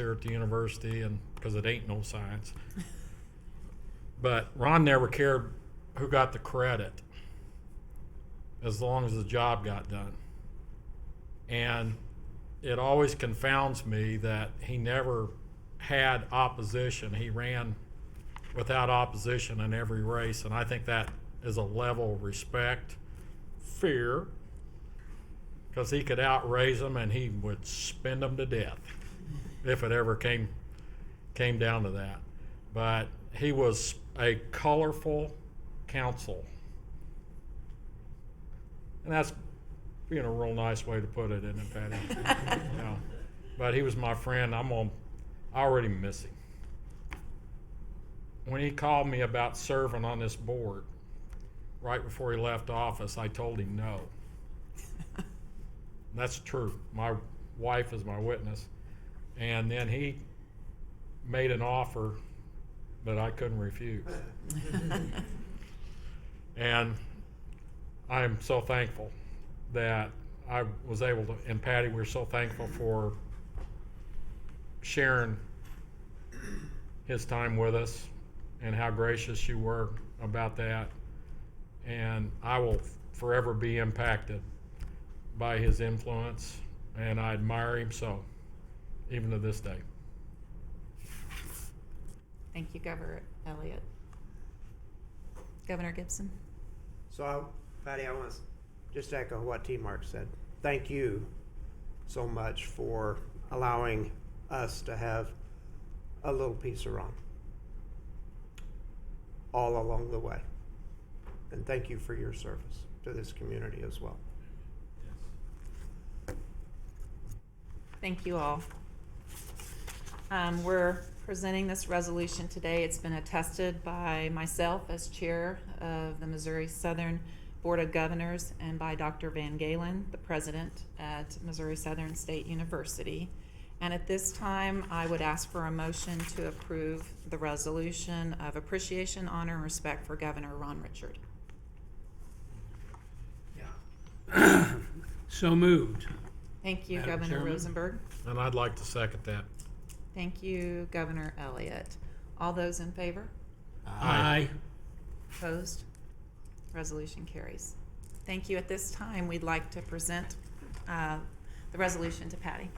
here at the university, and because it ain't no science. But Ron never cared who got the credit as long as the job got done. And it always confounds me that he never had opposition. He ran without opposition in every race, and I think that is a level of respect, fear, because he could outraise them and he would spend them to death if it ever came down to that. But he was a colorful counsel, and that's being a real nice way to put it, isn't it, Patty? No. But he was my friend. I already miss him. When he called me about serving on this board, right before he left office, I told him no. That's true. My wife is my witness. And then he made an offer that I couldn't refuse. And I'm so thankful that I was able to, and Patty, we're so thankful for sharing his time with us and how gracious you were about that. And I will forever be impacted by his influence, and I admire him so, even to this day. Thank you, Governor Elliott. Governor Gibson. So, Patty, I want to just echo what T. Mark said. Thank you so much for allowing us to have a little piece of Ron all along the way. And thank you for your service to this community as well. Thank you all. We're presenting this resolution today. It's been attested by myself as chair of the Missouri Southern Board of Governors and by Dr. Van Galen, the president at Missouri Southern State University. And at this time, I would ask for a motion to approve the resolution of appreciation, honor, and respect for Governor Ron Richard. So moved. Thank you, Madam Governor Chairman. Rosenberg. And I'd like to second that. Thank you, Governor Elliott. All those in favor? Aye. Opposed? Resolution carries. Thank you. At this time, we'd like to present the resolution to Patty.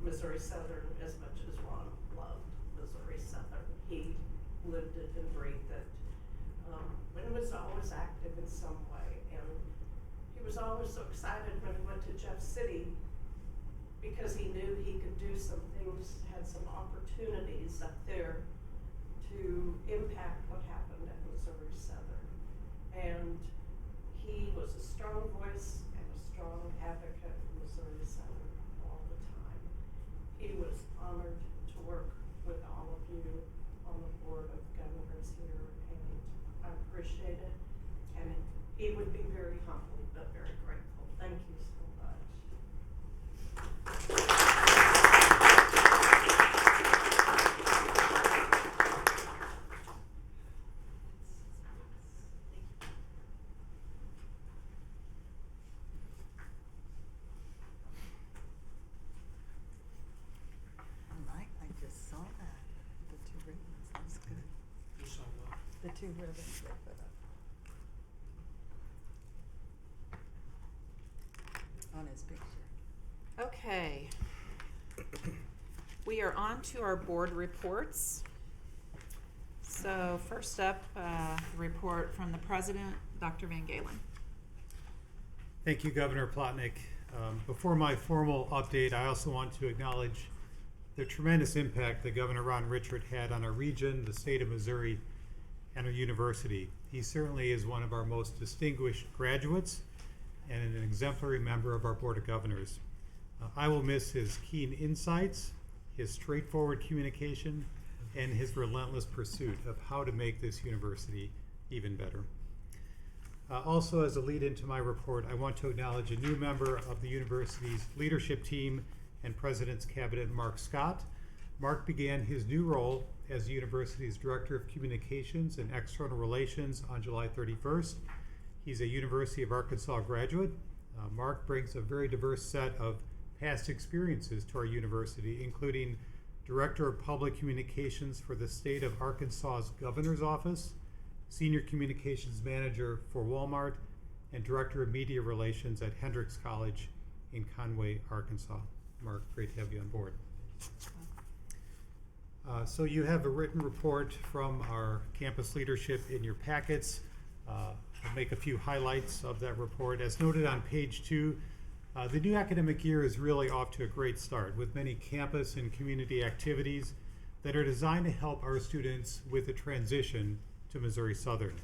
Missouri Southern as much as Ron loved Missouri Southern. He lived it and breathed it. And he was always active in some way. And he was always so excited when he went to Jeff City because he knew he could do some things, had some opportunities up there to impact what happened at Missouri Southern. And he was a strong voice and a strong advocate for Missouri Southern all the time. He was honored to work with all of you on the Board of Governors here, and I appreciate it. And he would be very humble, but very grateful. Thank you so much. I just saw that. The two ribbons. That's good. You saw what? The two ribbons they put up on his picture. Okay. We are on to our board reports. So first up, report from the president, Dr. Van Galen. Thank you, Governor Plotnick. Before my formal update, I also want to acknowledge the tremendous impact that Governor Ron Richard had on our region, the state of Missouri, and our university. He certainly is one of our most distinguished graduates and an exemplary member of our Board of Governors. I will miss his keen insights, his straightforward communication, and his relentless pursuit of how to make this university even better. Also, as a lead into my report, I want to acknowledge a new member of the university's leadership team and President's Cabinet, Mark Scott. Mark began his new role as the university's Director of Communications and External Relations on July 31st. He's a University of Arkansas graduate. Mark brings a very diverse set of past experiences to our university, including Director of Public Communications for the State of Arkansas's Governor's Office, Senior Communications Manager for Walmart, and Director of Media Relations at Hendrix College in Conway, Arkansas. Mark, great to have you on board. So you have a written report from our campus leadership in your packets. I'll make a few highlights of that report. As noted on page 2, the new academic year is really off to a great start with many campus and community activities that are designed to help our students with the transition to Missouri Southern.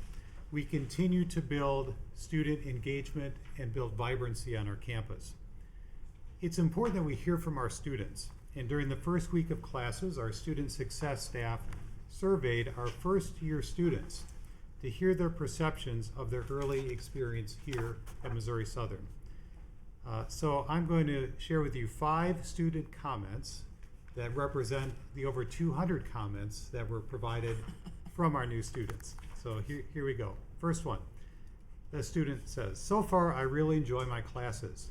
We continue to build student engagement and build vibrancy on our campus. It's important that we hear from our students, and during the first week of classes, our student success staff surveyed our first-year students to hear their perceptions of their early experience here at Missouri Southern. So I'm going to share with you 5 student comments that represent the over 200 comments that were provided from our new students. So here we go. First one, the student says, "So far I really enjoy my classes.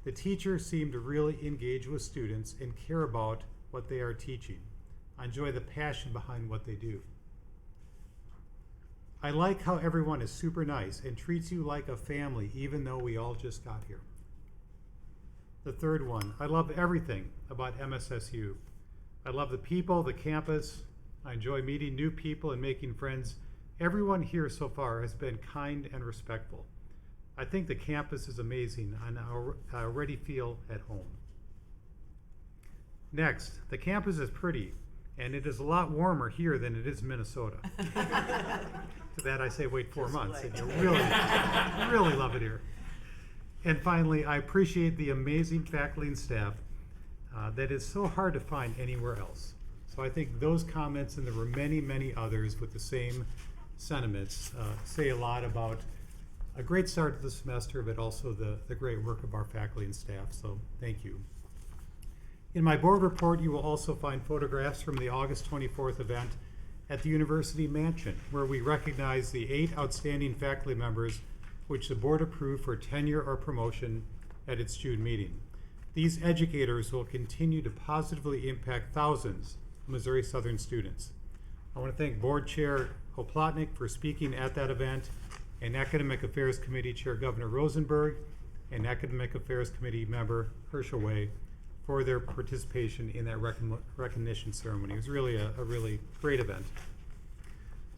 The teachers seem to really engage with students and care about what they are teaching. I enjoy the passion behind what they do. I like how everyone is super nice and treats you like a family even though we all just got here." The third one, "I love everything about MSSU. I love the people, the campus. I enjoy meeting new people and making friends. Everyone here so far has been kind and respectful. I think the campus is amazing and I already feel at home." Next, "The campus is pretty and it is a lot warmer here than it is in Minnesota." To that I say, wait 4 months and you'll really love it here. And finally, "I appreciate the amazing faculty and staff that is so hard to find anywhere else." So I think those comments, and there were many, many others with the same sentiments, say a lot about a great start to the semester, but also the great work of our faculty and staff. So thank you. In my board report, you will also find photographs from the August 24th event at the University Mansion, where we recognize the 8 outstanding faculty members which the board approved for tenure or promotion at its June meeting. These educators will continue to positively impact thousands of Missouri Southern students. I want to thank Board Chair Hoplotnik for speaking at that event, and Academic Affairs Committee Chair Governor Rosenberg and Academic Affairs Committee member Herschel Way for their participation in that recognition ceremony. It was really a really great event.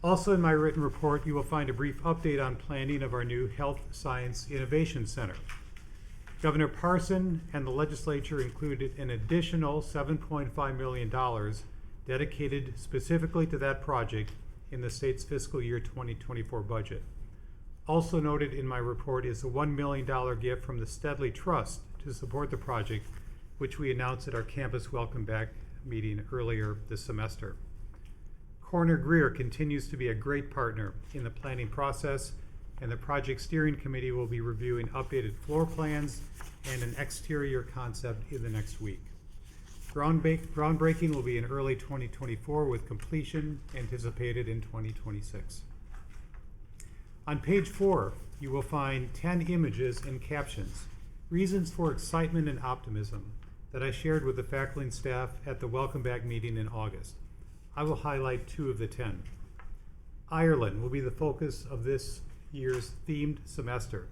Also in my written report, you will find a brief update on planning of our new Health Science Innovation Center. Governor Parson and the legislature included an additional $7.5 million dedicated specifically to that project in the state's fiscal year 2024 budget. Also noted in my report is a $1 million gift from the Steadley Trust to support the project, which we announced at our campus Welcome Back meeting earlier this semester. Coroner Greer continues to be a great partner in the planning process, and the project steering committee will be reviewing updated floor plans and an exterior concept in the next week. Groundbreaking will be in early 2024 with completion anticipated in 2026. On page 4, you will find 10 images and captions, reasons for excitement and optimism that I shared with the faculty and staff at the Welcome Back meeting in August. I will highlight 2 of the 10. Ireland will be the focus of this year's themed semester.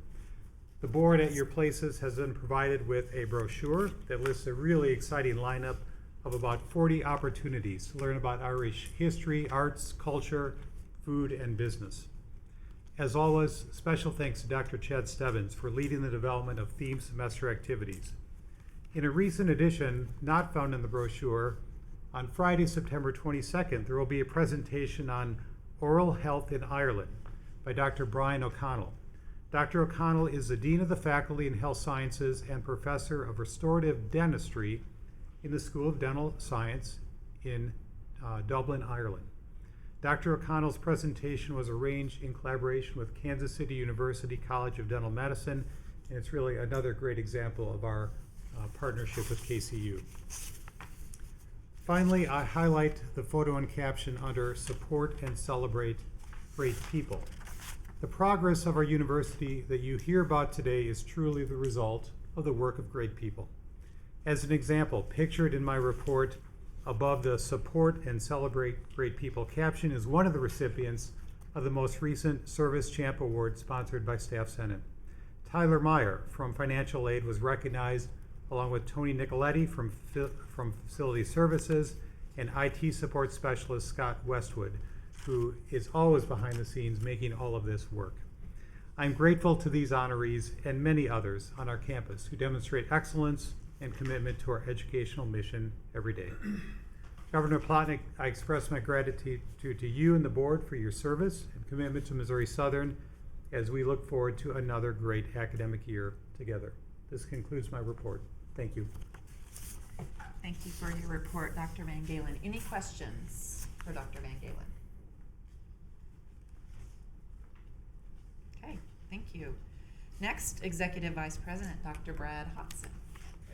The board at your places has been provided with a brochure that lists a really exciting lineup of about 40 opportunities to learn about Irish history, arts, culture, food, and business. As always, special thanks to Dr. Chad Stebbins for leading the development of themed semester activities. In a recent edition, not found in the brochure, on Friday, September 22nd, there will be a presentation on oral health in Ireland by Dr. Brian O'Connell. Dr. O'Connell is the Dean of the Faculty in Health Sciences and Professor of Restorative Dentistry in the School of Dental Science in Dublin, Ireland. Dr. O'Connell's presentation was arranged in collaboration with Kansas City University College of Dental Medicine, and it's really another great example of our partnership with KCU. Finally, I highlight the photo and caption under Support and Celebrate Great People. The progress of our university that you hear about today is truly the result of the work of great people. As an example, pictured in my report above the Support and Celebrate Great People caption is one of the recipients of the most recent Service Champ Award sponsored by Staff Senate. Tyler Meyer from Financial Aid was recognized along with Tony Nicoletti from Facility Services and IT Support Specialist Scott Westwood, who is always behind the scenes making all of this work. I'm grateful to these honorees and many others on our campus who demonstrate excellence and commitment to our educational mission every day. Governor Plotnick, I express my gratitude to you and the board for your service and commitment to Missouri Southern as we look forward to another great academic year together. This concludes my report. Thank you. Thank you for your report, Dr. Van Galen. Any questions for Dr. Van Galen? Okay, thank you. Next, Executive Vice President, Dr. Brad Hodson.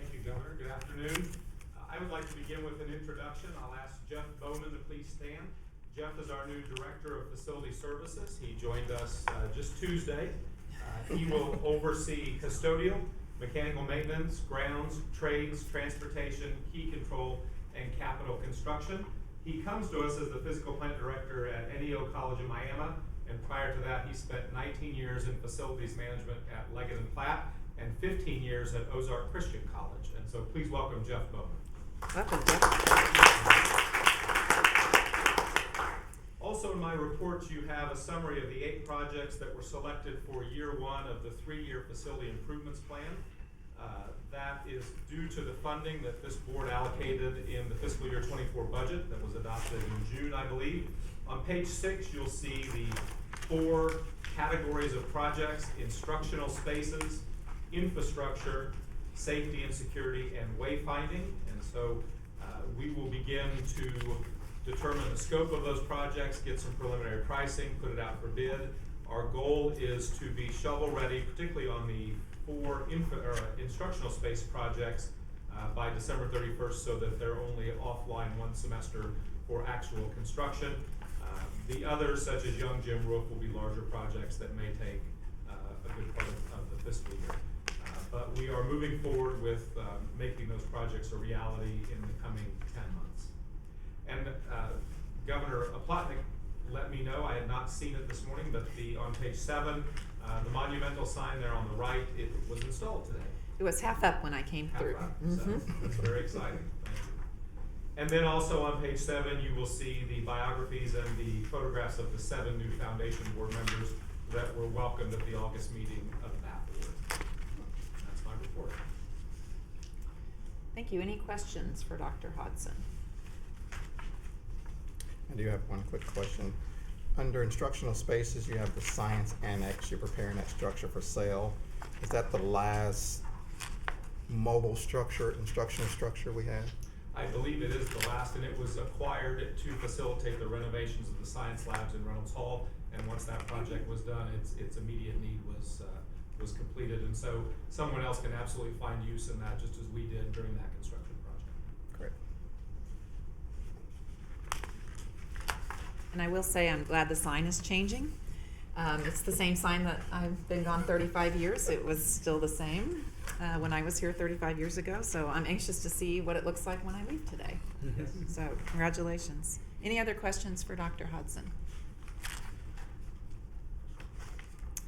Thank you, Governor. Good afternoon. I would like to begin with an introduction. I'll ask Jeff Bowman to please stand. Jeff is our new Director of Facility Services. He joined us just Tuesday. He will oversee custodial, mechanical maintenance, grounds, trades, transportation, key control, and capital construction. He comes to us as the Physical Plant Director at NEO College in Miami, and prior to that, he spent 19 years in facilities management at Leggett and Platt, and 15 years at Ozark Christian College. And so please welcome Jeff Bowman. Welcome, Jeff. Also in my report, you have a summary of the 8 projects that were selected for year 1 of the 3-year facility improvements plan. That is due to the funding that this board allocated in the fiscal year 24 budget that was adopted in June, I believe. On page 6, you'll see the 4 categories of projects: instructional spaces, infrastructure, safety and security, and wayfinding. And so we will begin to determine the scope of those projects, get some preliminary pricing, put it out for bid. Our goal is to be shovel ready, particularly on the 4 instructional space projects by December 31st, so that they're only offline 1 semester for actual construction. The others, such as Young Gym Roof, will be larger projects that may take a good part of the fiscal year. But we are moving forward with making those projects a reality in the coming 10 months. And Governor Plotnick let me know, I had not seen it this morning, but on page 7, the monumental sign there on the right, it was installed today. It was half up when I came Half through. up, so that's very exciting. Thank you. And then also on page 7, you will see the biographies and the photographs of the 7 new foundation board members that were welcomed at the August meeting of that board. That's my report. Thank you. Any questions for Dr. Hodson? I do have one quick question. Under instructional spaces, you have the science annex. You're preparing that structure for sale. Is that the last mobile instructional structure we have? I believe it is the last, and it was acquired to facilitate the renovations of the science labs in Reynolds Hall. And once that project was done, its immediate need was completed. And so someone else can absolutely find use in that, just as we did during that construction project. Great. And I will say I'm glad the sign is changing. It's the same sign that I've been gone 35 years. It was still the same when I was here 35 years ago. So I'm anxious to see what it looks like when I leave today. So congratulations. Any other questions for Dr. Hodson?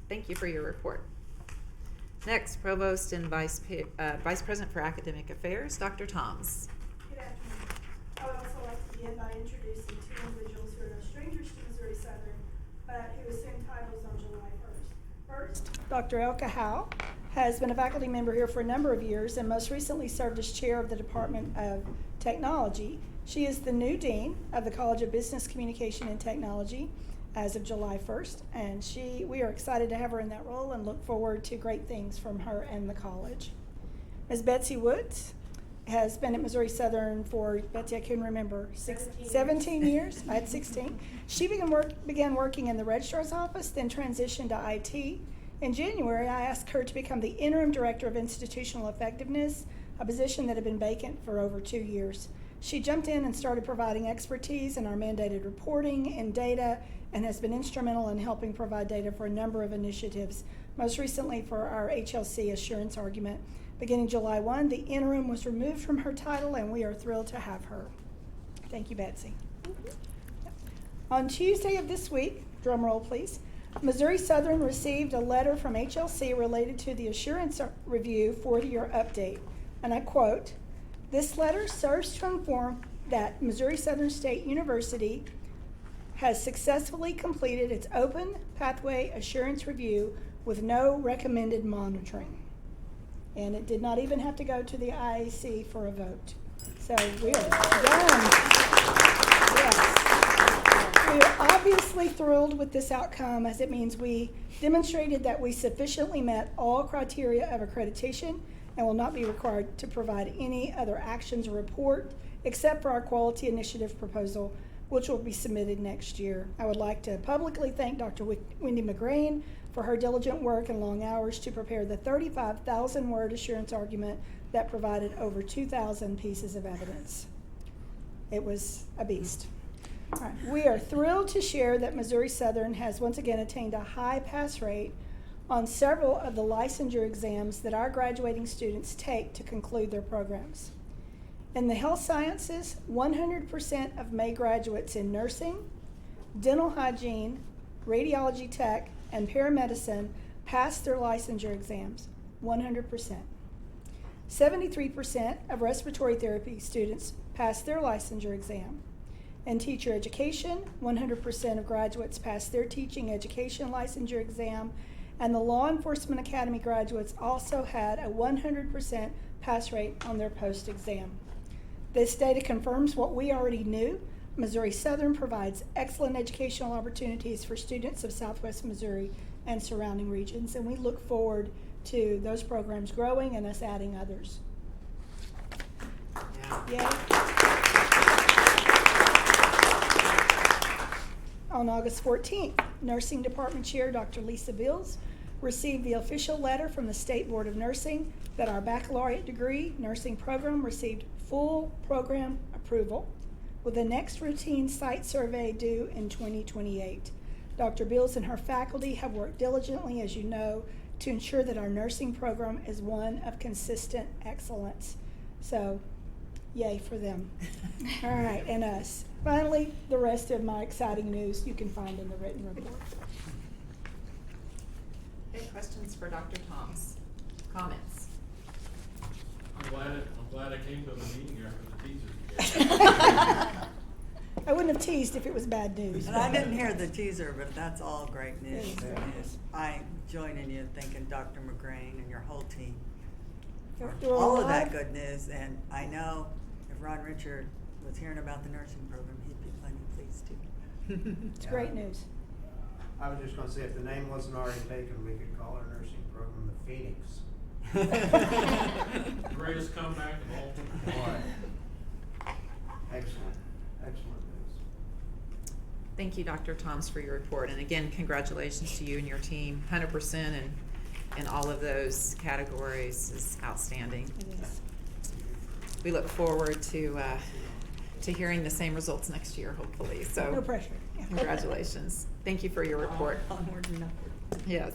Thank you for your report. Next, Provost and Vice President for Academic Affairs, Dr. Toms. Good afternoon. I would also like to begin by introducing 2 individuals who are no strangers to Missouri Southern. but who assumed titles on July 1st. First, Dr. Elka Howe has been a faculty member here for a number of years and most recently served as chair of the Department of Technology. She is the new dean of the College of Business Communication and Technology as of July 1st, and we are excited to have her in that role and look forward to great things from her and the college. Ms. Betsy Woods has been at Missouri Southern for, Betsy, I can remember, 17 years. I had 16. She began working in the registrar's office, then transitioned to IT. In January, I asked her to become the interim director of institutional effectiveness, a position that had been vacant for over 2 years. She jumped in and started providing expertise in our mandated reporting and data, and has been instrumental in helping provide data for a number of initiatives, most recently for our HLC assurance argument. Beginning July 1, the interim was removed from her title, and we are thrilled to have her. Thank you, Betsy. On Tuesday of this week, drum roll please, Missouri Southern received a letter from HLC related to the assurance review 4-year update, and I quote, "This letter serves to inform that Missouri Southern State University has successfully completed its open pathway assurance review with no recommended monitoring." And it did not even have to go to the IAC for a vote. So we are done. Yes. We are obviously thrilled with this outcome, as it means we demonstrated that we sufficiently met all criteria of accreditation and will not be required to provide any other actions or report except for our quality initiative proposal, which will be submitted next year. I would like to publicly thank Dr. Wendy McGrain for her diligent work and long hours to prepare the 35,000-word assurance argument that provided over 2,000 pieces of evidence. It was a beast. All right. We are thrilled to share that Missouri Southern has once again attained a high pass rate on several of the licensure exams that our graduating students take to conclude their programs. In the health sciences, 100% of May graduates in nursing, dental hygiene, radiology tech, and paramedicine passed their licensure exams, 100%. 73% of respiratory therapy students passed their licensure exam. In teacher education, 100% of graduates passed their teaching education licensure exam, and the Law Enforcement Academy graduates also had a 100% pass rate on their post-exam. This data confirms what we already knew. Missouri Southern provides excellent educational opportunities for students of Southwest Missouri and surrounding regions, and we look forward to those programs growing and us adding others. Yay. On August 14th, Nursing Department Chair Dr. Lisa Bills received the official letter from the State Board of Nursing that our baccalaureate degree nursing program received full program approval, with the next routine site survey due in 2028. Dr. Bills and her faculty have worked diligently, as you know, to ensure that our nursing program is one of consistent excellence. So, yay for them. All right, and us. Finally, the rest of my exciting news you can find in the written report. Any questions for Dr. Thoms? Comments? I'm glad I came to the meeting after the teaser. I wouldn't have teased if it was bad news. And I didn't hear the teaser, but that's all great news. It is great news. I join in you thanking Dr. McGrain and your whole team for There were a all of lot that good news. And I know if Ron Richard was hearing about the nursing program, he'd be plenty pleased too. It's great news. I was just gonna say, if the name wasn't already taken, we could call our nursing program the Phoenix. Greatest comeback of all time. Excellent, excellent news. Thank you, Dr. Thoms, for your report. And again, congratulations to you and your team. 100% in all of those categories is outstanding. It is. We look forward to hearing the same results next year, hopefully. So No pressure. Yeah. congratulations. Thank you for your report. Onward and upward. Yes.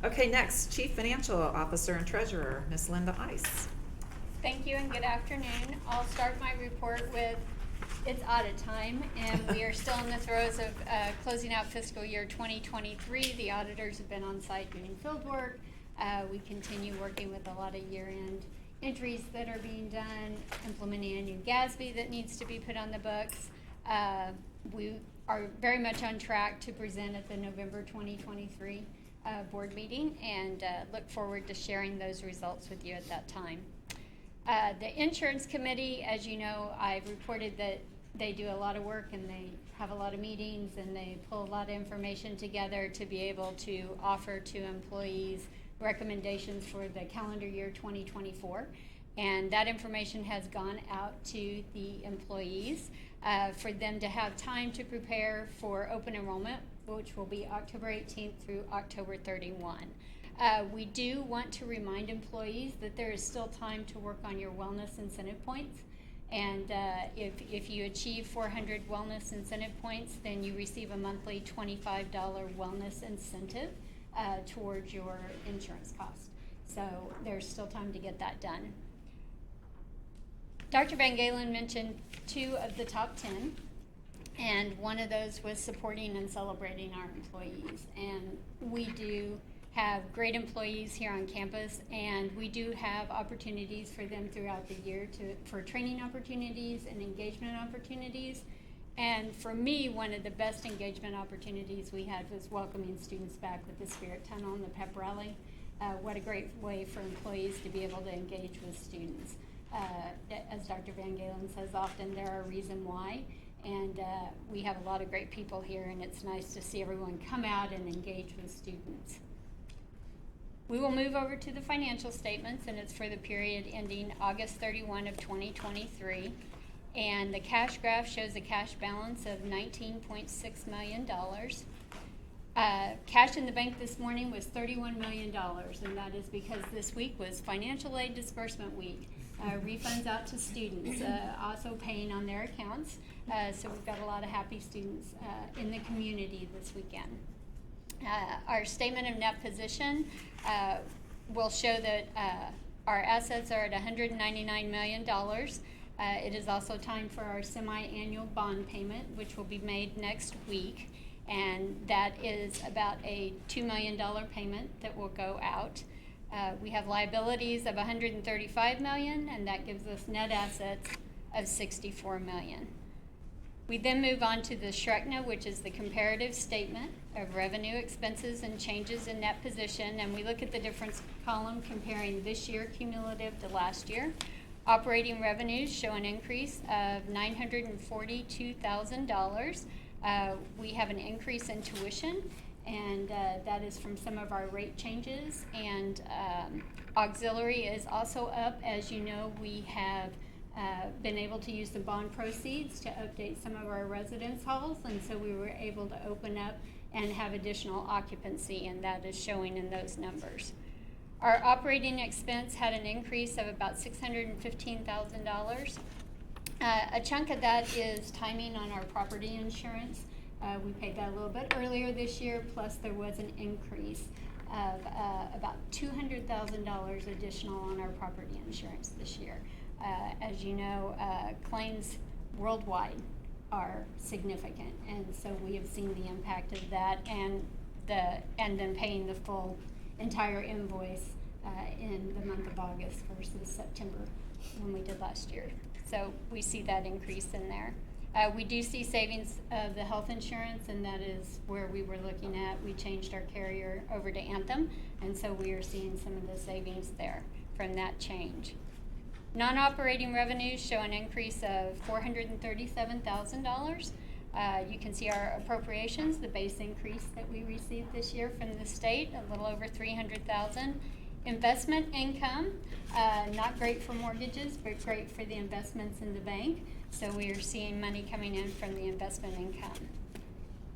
Okay, next, Chief Financial Officer and Treasurer, Ms. Linda Ice. Thank you and good afternoon. I'll start my report with it's audit time, and we are still in the throes of closing out fiscal year 2023. The auditors have been on site doing field work. We continue working with a lot of year-end entries that are being done, implementing a new GASB that needs to be put on the books. we are very much on track to present at the November 2023 board meeting, and look forward to sharing those results with you at that time. The insurance committee, as you know, I've reported that they do a lot of work and they have a lot of meetings and they pull a lot of information together to be able to offer to employees recommendations for the calendar year 2024. And that information has gone out to the employees for them to have time to prepare for open enrollment, which will be October 18th through October 31. We do want to remind employees that there is still time to work on your wellness incentive points. And if you achieve 400 wellness incentive points, then you receive a monthly $25 wellness incentive towards your insurance cost. So there's still time to get that done. Dr. Van Galen mentioned 2 of the top 10, and one of those was supporting and celebrating our employees. And we do have great employees here on campus, and we do have opportunities for them throughout the year for training opportunities and engagement opportunities. And for me, one of the best engagement opportunities we had was welcoming students back with the Spirit Tunnel and the pep rally. What a great way for employees to be able to engage with students. As Dr. Van Galen says often, they're a reason why. And we have a lot of great people here, and it's nice to see everyone come out and engage with students. We will move over to the financial statements, and it's for the period ending August 31 of 2023. And the cash graph shows a cash balance of $19.6 million. Cash in the bank this morning was $31 million, and that is because this week was financial aid disbursement week. Refunds out to students, also paying on their accounts. So we've got a lot of happy students in the community this weekend. Our statement of net position will show that our assets are at $199 million. It is also time for our semi-annual bond payment, which will be made next week. And that is about a $2 million payment that will go out. We have liabilities of $135 million, and that gives us net assets of $64 million. We then move on to the SHRECNA, which is the comparative statement of revenue, expenses, and changes in net position, and we look at the difference column comparing this year cumulative to last year. Operating revenues show an increase of $942,000. We have an increase in tuition, and that is from some of our rate changes, and auxiliary is also up. As you know, we have been able to use the bond proceeds to update some of our residence halls, and so we were able to open up and have additional occupancy, and that is showing in those numbers. Our operating expense had an increase of about $615,000. A chunk of that is timing on our property insurance. We paid that a little bit earlier this year, plus there was an increase of about $200,000 additional on our property insurance this year. As you know, claims worldwide are significant, and so we have seen the impact of that, and then paying the full entire invoice in the month of August versus September when we did last year. So we see that increase in there. We do see savings of the health insurance, and that is where we were looking at. We changed our carrier over to Anthem, and so we are seeing some of the savings there from that change. Non-operating revenues show an increase of $437,000. You can see our appropriations, the base increase that we received this year from the state, a little over $300,000. Investment income, not great for mortgages, but great for the investments in the bank. So we are seeing money coming in from the investment income.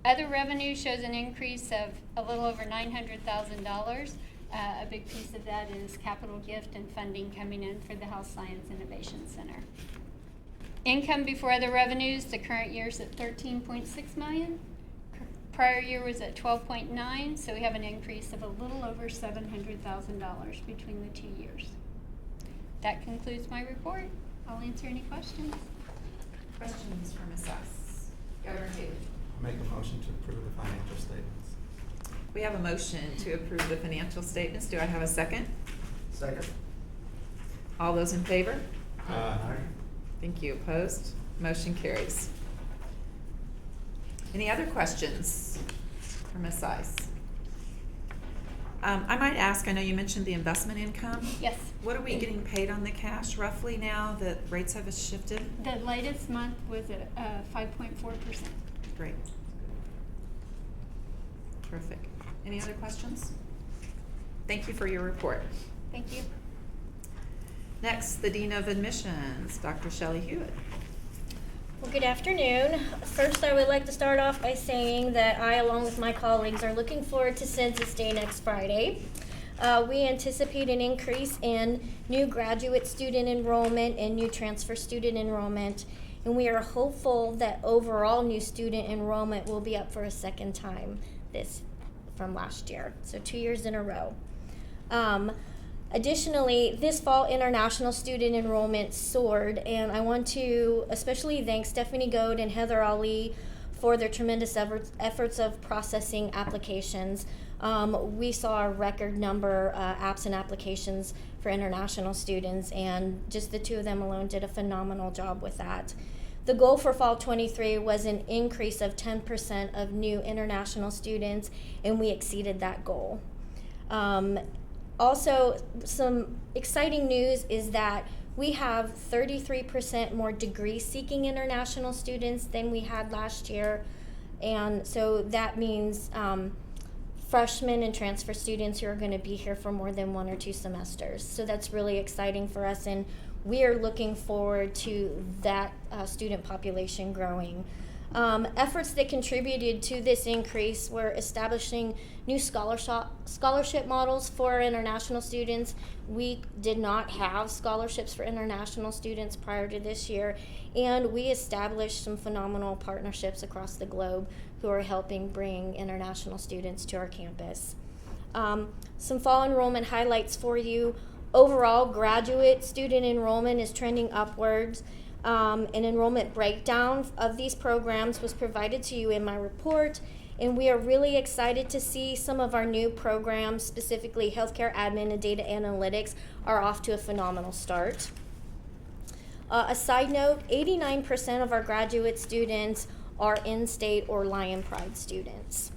Other revenue shows an increase of a little over $900,000. A big piece of that is capital gift and funding coming in for the Health Science Innovation Center. Income before other revenues, the current year is at $13.6 million. Prior year was at $12.9, so we have an increase of a little over $700,000 between the 2 years. That concludes my report. I'll answer any questions. Questions for Ms. S. Governor Haley. Make a motion to approve the financial statements. We have a motion to approve the financial statements. Do I have a second? Second. All those in favor? Aye. Thank you. Opposed? Motion carries. Any other questions for Ms. Seiss? I might ask, I know you mentioned the investment income. Yes. What are we getting paid on the cash roughly now that rates have shifted? The latest month was at 5.4%. Great. Terrific. Any other questions? Thank you for your report. Thank you. Next, the Dean of Admissions, Dr. Shelley Hewitt. Well, good afternoon. First, I would like to start off by saying that I, along with my colleagues, are looking forward to Census Day next Friday. We anticipate an increase in new graduate student enrollment and new transfer student enrollment, and we are hopeful that overall new student enrollment will be up for a second time from last year, so 2 years in a row. Additionally, this fall international student enrollment soared, and I want to especially thank Stephanie Goad and Heather Ali for their tremendous efforts of processing applications. We saw a record number apps and applications for international students, and just the two of them alone did a phenomenal job with that. The goal for fall 23 was an increase of 10% of new international students, and we exceeded that goal. Also, some exciting news is that we have 33% more degree-seeking international students than we had last year, and so that means freshmen and transfer students who are going to be here for more than 1 or 2 semesters. So that's really exciting for us, and we are looking forward to that student population growing. Efforts that contributed to this increase were establishing new scholarship models for international students. We did not have scholarships for international students prior to this year, and we established some phenomenal partnerships across the globe who are helping bring international students to our campus. Some fall enrollment highlights for you. Overall, graduate student enrollment is trending upwards. An enrollment breakdown of these programs was provided to you in my report, and we are really excited to see some of our new programs, specifically healthcare admin and data analytics, are off to a phenomenal start. A side note, 89% of our graduate students are in-state or Lion Pride students.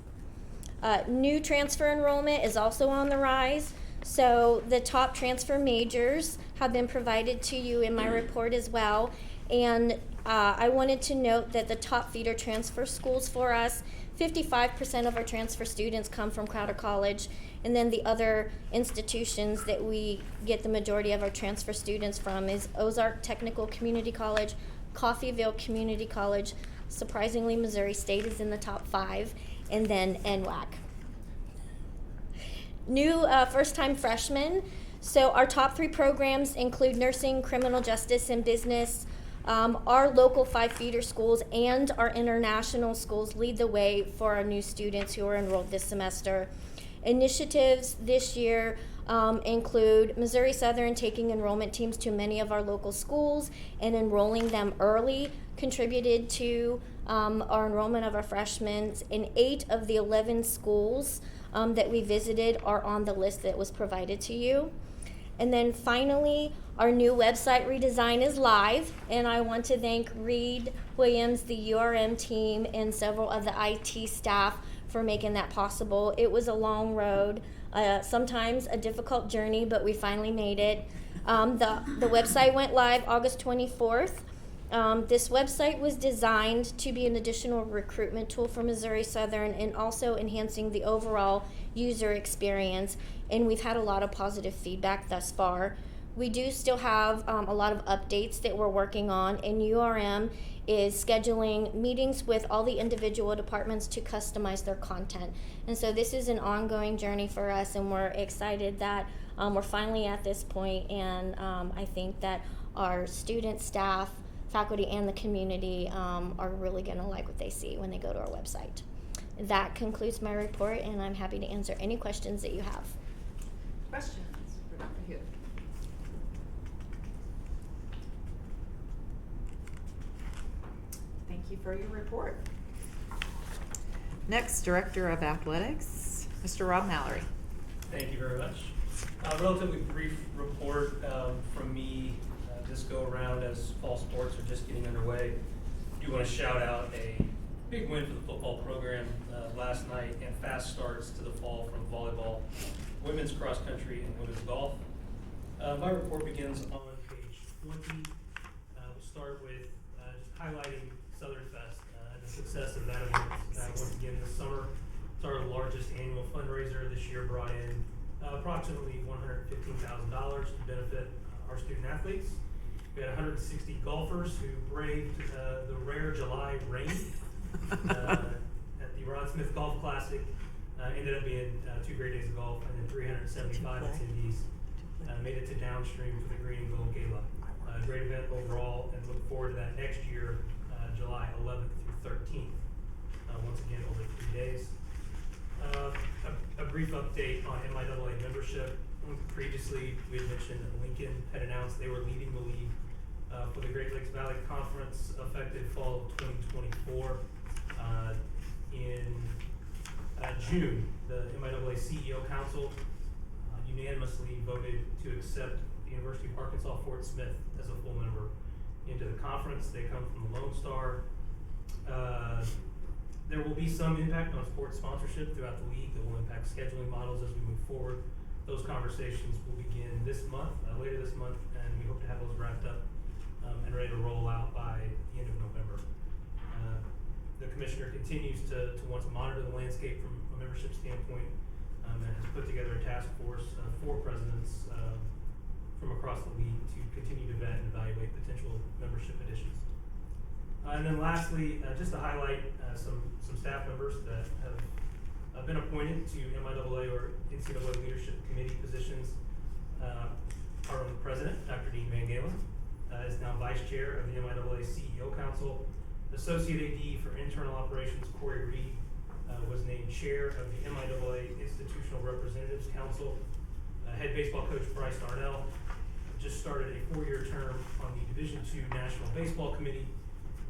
New transfer enrollment is also on the rise. So the top transfer majors have been provided to you in my report as well. And I wanted to note that the top feeder transfer schools for us, 55% of our transfer students come from Crowder College, and then the other institutions that we get the majority of our transfer students from is Ozark Technical Community College, Coffeyville Community College, surprisingly Missouri State is in the top 5, and then NWAC. New first-time freshmen. So our top 3 programs include nursing, criminal justice, and business. Our local 5 feeder schools and our international schools lead the way for our new students who are enrolled this semester. Initiatives this year include Missouri Southern taking enrollment teams to many of our local schools and enrolling them early, contributed to our enrollment of our freshmen. And 8 of the 11 schools that we visited are on the list that was provided to you. And then finally, our new website redesign is live, and I want to thank Reed Williams, the URM team, and several of the IT staff for making that possible. It was a long road, sometimes a difficult journey, but we finally made it. The website went live August 24th. This website was designed to be an additional recruitment tool for Missouri Southern and also enhancing the overall user experience, and we've had a lot of positive feedback thus far. We do still have a lot of updates that we're working on, and URM is scheduling meetings with all the individual departments to customize their content. And so this is an ongoing journey for us, and we're excited that we're finally at this point, and I think that our students, staff, faculty, and the community are really going to like what they see when they go to our website. That concludes my report, and I'm happy to answer any questions that you have. Questions for Dr. Hewitt? Thank you for your report. Next, Director of Athletics, Mr. Rob Mallory. Thank you very much. Relatively brief report from me this go around as fall sports are just getting underway. I do want to shout out a Big win for the football program last night, and fast starts to the fall from volleyball, women's cross country, and women's golf. My report begins on page 20. We'll start with just highlighting Southern Fest and the success of that event. Once again this summer, it's our largest annual fundraiser. This year brought in approximately $115,000 to benefit our student athletes. We had 160 golfers who braved the rare July rain at the Rod Smith Golf Classic. Ended up being 2 great days of golf, and then 375 attendees made it to downstream for the Green and Gold Gala. Great event overall, and look forward to that next year, July 11th through 13th. Once again, over 3 days. A brief update on MIAA membership. Previously, we had mentioned that Lincoln had announced they were leading the league for the Great Lakes Valley Conference effective fall of 2024. In June, the MIAA CEO Council unanimously voted to accept the University of Arkansas Fort Smith as a full member into the conference. They come from the Lone Star. There will be some impact on sports sponsorship throughout the league that will impact scheduling models as we move forward. Those conversations will begin this month, later this month, and we hope to have those wrapped up and ready to roll out by the end of November. The commissioner continues to want to monitor the landscape from a membership standpoint and has put together a task force of 4 presidents from across the league to continue to vet and evaluate potential membership additions. And then lastly, just to highlight some staff members that have been appointed to MIAA or NCAA leadership committee positions. Our own president, Dr. Dean Van Galen, is now vice chair of the MIAA CEO Council. Associate AD for Internal Operations, Corey Reed, was named chair of the MIAA Institutional Representatives Council. Head baseball coach Bryce Darnell just started a 4-year term on the Division II National Baseball Committee,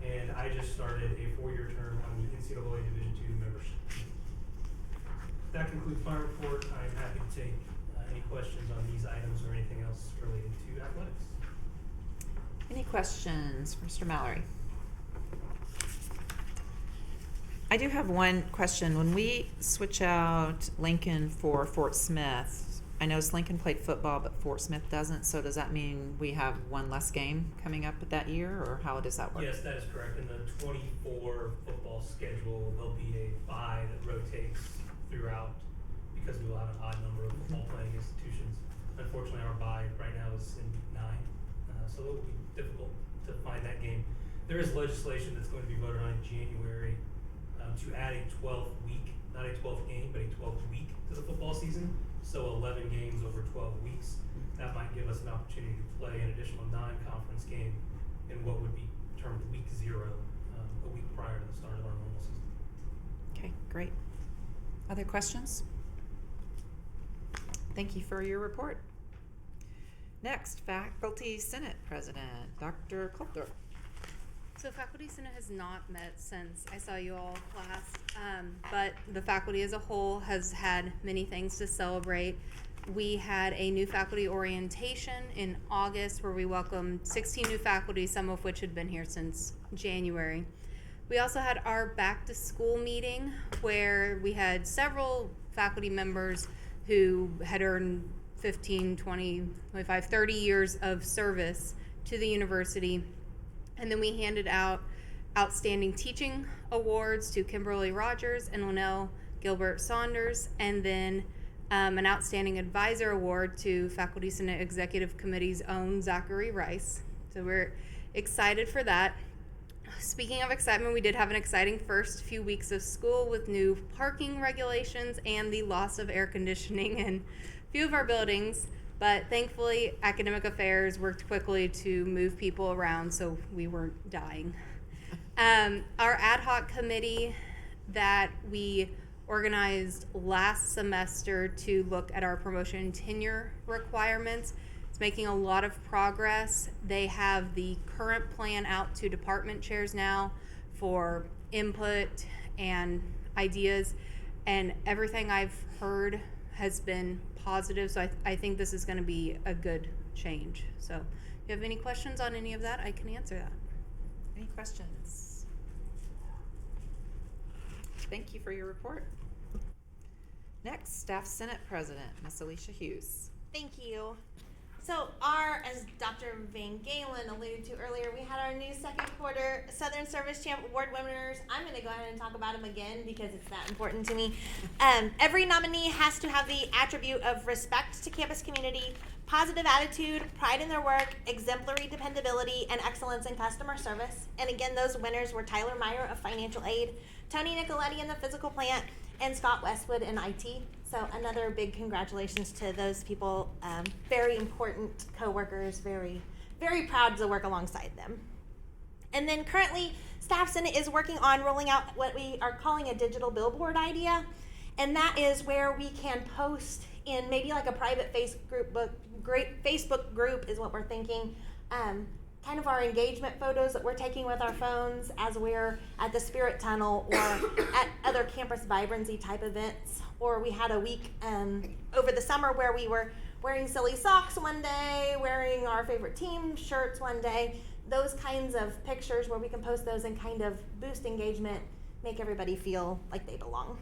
and I just started a 4-year term on the NCAA Division II membership. That concludes my report. I'm happy to take any questions on these items or anything else related to athletics. Any questions for Mr. Mallory? I do have one question. When we switch out Lincoln for Fort Smith, I noticed Lincoln played football, but Fort Smith doesn't. So does that mean we have one less game coming up that year, or how does that work? Yes, that is correct. In the 24 football schedule, there'll be a bye that rotates throughout because we will have an odd number of football playing institutions. Unfortunately, our bye right now is in 9, so it will be difficult to find that game. There is legislation that's going to be voted on in January to add a 12th week, not a 12th game, but a 12th week to the football season. So 11 games over 12 weeks. That might give us an opportunity to play an additional non-conference game in what would be termed week 0, a week prior to the start of our normal season. Okay, great. Other questions? Thank you for your report. Next, Faculty Senate President, Dr. Coulter. So Faculty Senate has not met since I saw you all last, but the faculty as a whole has had many things to celebrate. We had a new faculty orientation in August where we welcomed 16 new faculty, some of which had been here since January. We also had our back to school meeting where we had several faculty members who had earned 15, 20, 25, 30 years of service to the university. And then we handed out outstanding teaching awards to Kimberly Rogers and Linnell Gilbert Saunders, and then an outstanding advisor award to Faculty Senate Executive Committee's own Zachary Rice. So we're excited for that. Speaking of excitement, we did have an exciting first few weeks of school with new parking regulations and the loss of air conditioning in a few of our buildings. But thankfully, academic affairs worked quickly to move people around so we weren't dying. Our ad hoc committee that we organized last semester to look at our promotion and tenure requirements is making a lot of progress. They have the current plan out to department chairs now for input and ideas, and everything I've heard has been positive, so I think this is going to be a good change. So if you have any questions on any of that, I can answer that. Any questions? Thank you for your report. Next, Staff Senate President, Ms. Alicia Hughes. Thank you. So as Dr. Van Galen alluded to earlier, we had our new second quarter Southern Service Champ Award winners. I'm going to go ahead and talk about them again because it's that important to me. Every nominee has to have the attribute of respect to campus community, positive attitude, pride in their work, exemplary dependability, and excellence in customer service. And again, those winners were Tyler Meyer of Financial Aid, Tony Nicoletti in the Physical Plant, and Scott Westwood in IT. So another big congratulations to those people. Very important coworkers, very, very proud to work alongside them. And then currently, Staff Senate is working on rolling out what we are calling a digital billboard idea. And that is where we can post in maybe like a private Facebook group is what we're thinking. Kind of our engagement photos that we're taking with our phones as we're at the Spirit Tunnel or at other campus vibrancy type events. Or we had a week over the summer where we were wearing silly socks one day, wearing our favorite team shirts one day. Those kinds of pictures where we can post those and kind of boost engagement, make everybody feel like they belong.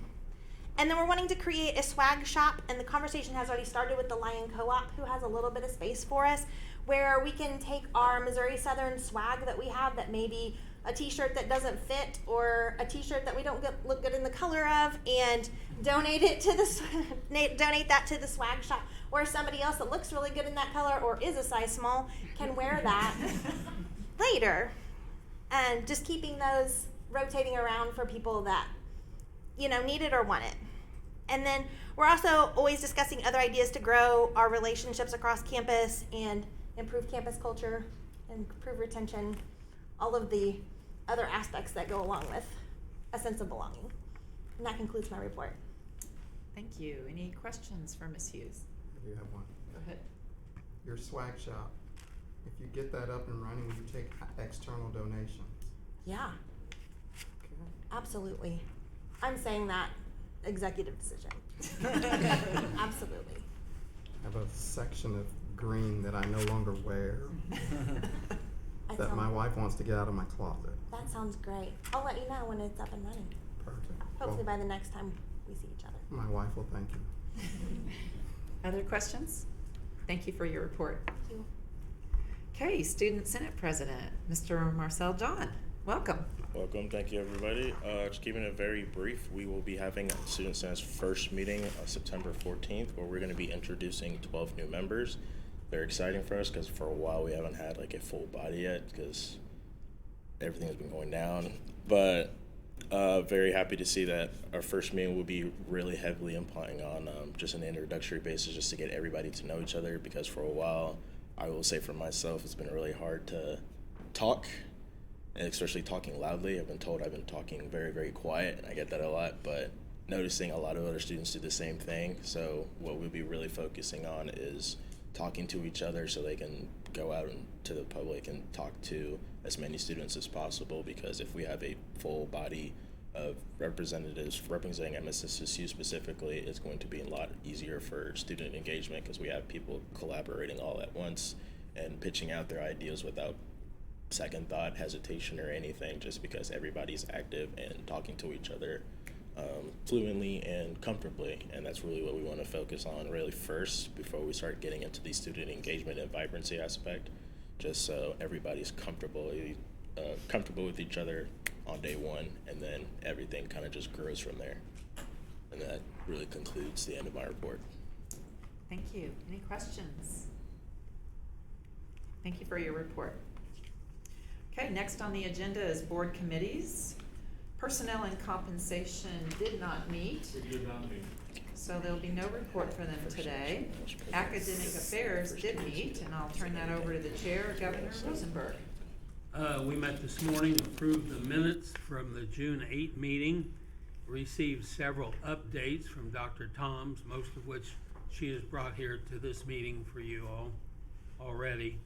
And then we're wanting to create a swag shop, and the conversation has already started with the Lion Co-op, who has a little bit of space for us, where we can take our Missouri Southern swag that we have, that maybe a t-shirt that doesn't fit or a t-shirt that we don't look good in the color of, and donate that to the swag shop, where somebody else that looks really good in that color or is a size small can wear that later. And just keeping those rotating around for people that need it or want it. And then we're also always discussing other ideas to grow our relationships across campus and improve campus culture, improve retention, all of the other aspects that go along with a sense of belonging. And that concludes my report. Thank you. Any questions for Ms. Hughes? I do have one. Go ahead. Your swag shop, if you get that up and running, will you take external donations? Yeah, absolutely. I'm saying that executive decision. Absolutely. I have a section of green that I no longer wear that my wife wants to get out of my closet. That sounds great. I'll let you know when it's up and running. Perfect. Hopefully Well, by the next time we see each other. my wife will thank you. Other questions? Thank you for your report. Thank you. Okay, Student Senate President, Mr. Marcel John. Welcome. Welcome, thank you everybody. Just keeping it very brief, we will be having Student Senate's first meeting on September 14th, where we're going to be introducing 12 new members. Very exciting for us because for a while we haven't had like a full body yet because everything's been going down. But very happy to see that our first meeting will be really heavily implying on just an introductory basis, just to get everybody to know each other, because for a while, I will say for myself, it's been really hard to talk, and especially talking loudly. I've been told I've been talking very, very quiet, and I get that a lot, but noticing a lot of other students do the same thing. So what we'll be really focusing on is talking to each other so they can go out into the public and talk to as many students as possible, because if we have a full body of representatives representing MSSU specifically, it's going to be a lot easier for student engagement because we have people collaborating all at once and pitching out their ideas without second thought, hesitation, or anything, just because everybody's active and talking to each other fluently and comfortably. And that's really what we want to focus on really first before we start getting into the student engagement and vibrancy aspect, just so everybody's comfortable with each other on day one, and then everything kind of just grows from there. And that really concludes the end of my report. Thank you. Any questions? Thank you for your report. Okay, next on the agenda is board committees. Personnel and compensation did not meet. So there'll be no report for them today. Academic affairs did meet, and I'll turn that over to the chair, Governor Rosenberg. We met this morning, approved the minutes from the June 8 meeting, received several updates from Dr. Toms, most of which she has brought here to this meeting for you all already.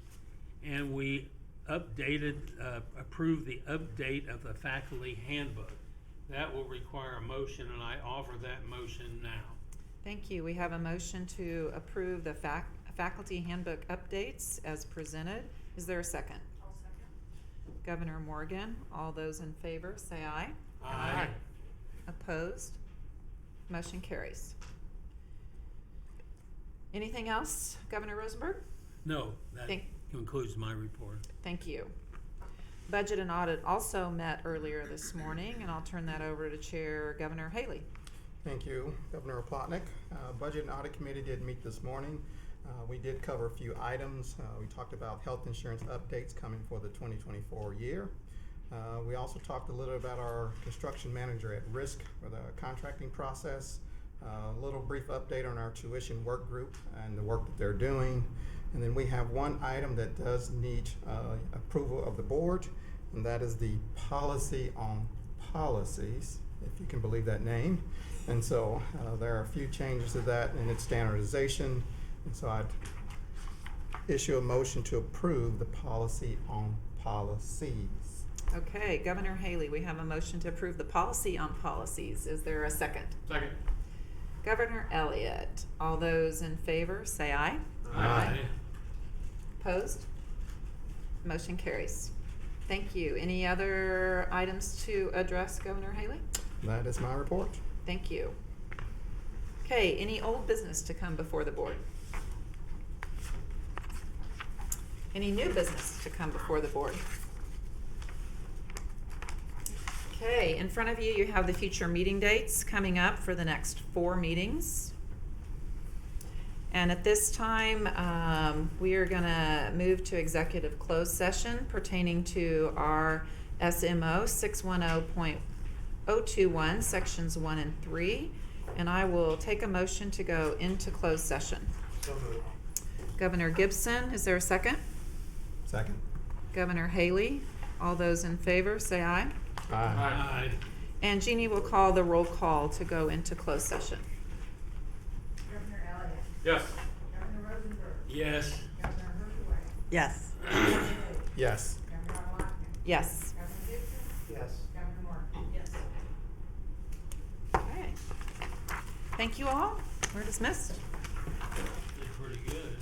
And we approved the update of the faculty handbook. That will require a motion, and I offer that motion now. Thank you. We have a motion to approve the faculty handbook updates as presented. Is there a second? I'll second. Governor Morgan, all those in favor say aye. Aye. Opposed? Motion carries. Anything else, Governor Rosenberg? No, that Thank- concludes my report. Thank you. Budget and Audit also met earlier this morning, and I'll turn that over to Chair Governor Haley. Thank you, Governor Plotnick. Budget and Audit Committee did meet this morning. We did cover a few items. We talked about health insurance updates coming for the 2024 year. We also talked a little about our construction manager at risk for the contracting process. A little brief update on our tuition work group and the work that they're doing. And then we have one item that does need approval of the board, and that is the policy on policies, if you can believe that name. And so there are a few changes to that in its standardization. And so I'd issue a motion to approve the policy on policies. Okay, Governor Haley, we have a motion to approve the policy on policies. Is there a second? Second. Governor Elliott, all those in favor, say aye. Aye. Opposed? Motion carries. Thank you. Any other items to address, Governor Haley? That is my report. Thank you. Okay, any old business to come before the board? Any new business to come before the board? Okay, in front of you, you have the future meeting dates coming up for the next 4 meetings. And at this time, we are going to move to executive closed session pertaining to our SMO 610.021, sections 1 and 3. And I will take a motion to go into closed session. So moved. Governor Gibson, is there a second? Second. Governor Haley, all those in favor, say aye. Aye. Aye. And Jeannie will call the roll call to go into closed session. Governor Elliott. Yes. Governor Rosenberg. Yes. Governor Herschel. Yes. Yes. Governor Lockman. Yes. Governor Gibson. Yes. Governor Morgan. Yes. Okay. Thank you all. We're dismissed. Did pretty good.